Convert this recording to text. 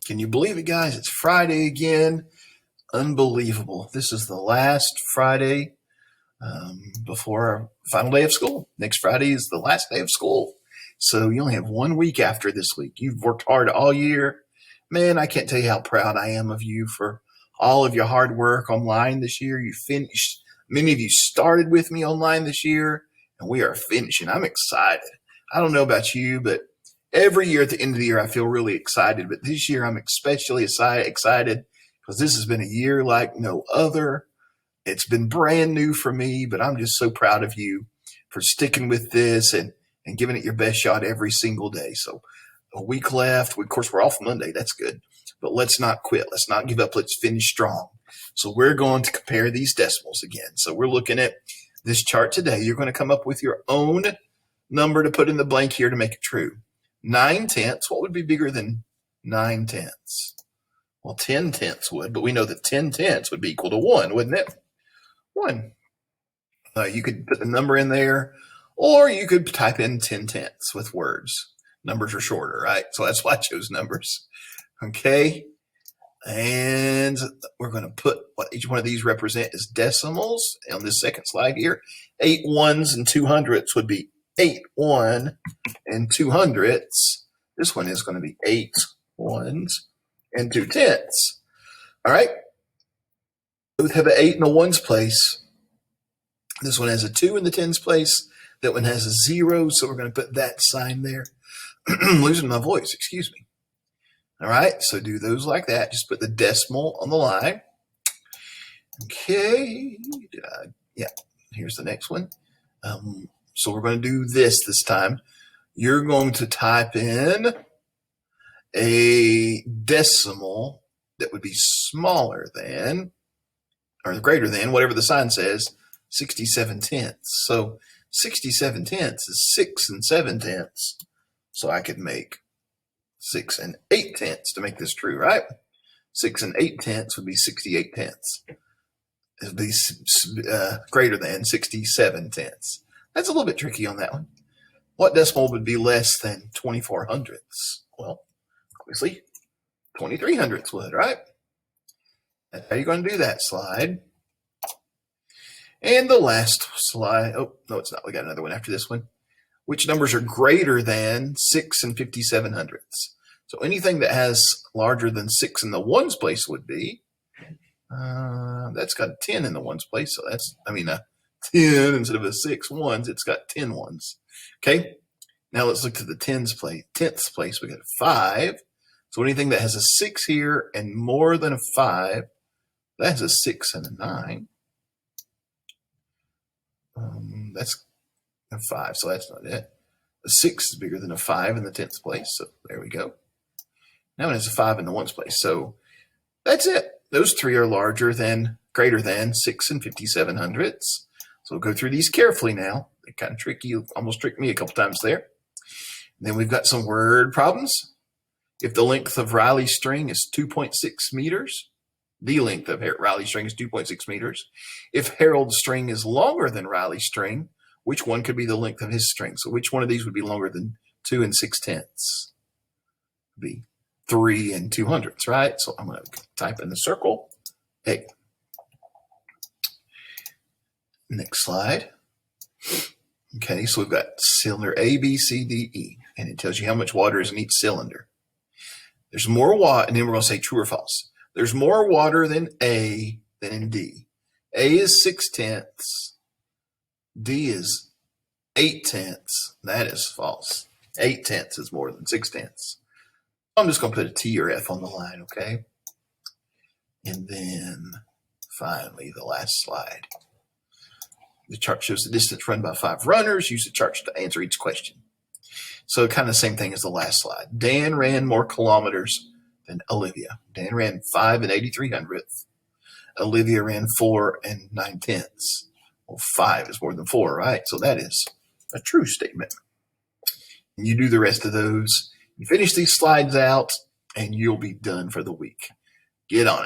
Can you believe it, guys? It's Friday again. Unbelievable. This is the last Friday before our final day of school. Next Friday is the last day of school. So you only have 1 week after this week. You've worked hard all year. Man, I can't tell you how proud I am of you for all of your hard work online this year. You finished. Many of you started with me online this year, and we are finishing. I'm excited. I don't know about you, but every year at the end of the year, I feel really excited. But this year, I'm especially excited because this has been a year like no other. It's been brand new for me, but I'm just so proud of you for sticking with this and giving it your best shot every single day. So a week left. Of course, we're off Monday. That's good. But let's not quit. Let's not give up. Let's finish strong. So we're going to compare these decimals again. So we're looking at this chart today. You're going to come up with your own number to put in the blank here to make it true. 9/10. What would be bigger than 9/10? Well, 10/10 would, but we know that 10/10 would be equal to 1, wouldn't it? 1. You could put the number in there, or you could type in 10/10 with words. Numbers are shorter, right? So that's why I chose numbers. Okay. And we're going to put what each one of these represent as decimals on this second slide here. 8 ones and 200ths would be 8 1 and 200ths. This one is going to be 8 ones and 2/10. All right. Both have an 8 in the ones place. This one has a 2 in the tens place. That one has a 0, so we're going to put that sign there. Losing my voice, excuse me. All right, so do those like that. Just put the decimal on the line. Okay, yeah, here's the next one. So we're going to do this time. You're going to type in a decimal that would be smaller than, or greater than, whatever the sign says, 67/10. So 67/10 is 6 7/10. So I could make 6 8/10 to make this true, right? 6 8/10 would be 68/10. It would be greater than 67/10. That's a little bit tricky on that one. What decimal would be less than 24/100? Well, obviously 23/100 would, right? That's how you're going to do that slide. And the last slide, oh, no, it's not. We got another one after this one. Which numbers are greater than 6 57/100? So anything that has larger than 6 in the ones place would be, that's got a 10 in the ones place. So that's, a 10 instead of a 6 ones, it's got 10 ones. Okay. Now let's look to the tenths place. We got a 5. So anything that has a 6 here and more than a 5, that has a 6 and a 9. That's a 5, so that's not it. A 6 is bigger than a 5 in the tenths place, so there we go. Now it has a 5 in the ones place, so that's it. Those three are greater than 6 57/100. So we'll go through these carefully now. They're kind of tricky. You almost tricked me a couple times there. And then we've got some word problems. If the length of Riley's string is 2.6 meters, the length of Riley's string is 2.6 meters. If Harold's string is longer than Riley's string, which one could be the length of his string? So which one of these would be longer than 2 6/10? Would be 3 200ths, right? So I'm going to type in the circle. Hey. Next slide. Okay, so we've got cylinder A, B, C, D, E, and it tells you how much water is in each cylinder. There's more water, and then we're going to say true or false. There's more water than A than in D. A is 6/10. D is 8/10. That is false. 8/10 is more than 6/10. I'm just going to put a T or F on the line, okay? And then finally, the last slide. The chart shows the distance run by 5 runners. Use the chart to answer each question. So kind of the same thing as the last slide. Dan ran more kilometers than Olivia. Dan ran 5 83/100. Olivia ran 4 9/10. Well, 5 is more than 4, right? So that is a true statement. And you do the rest of those. You finish these slides out, and you'll be done for the week. Get on it.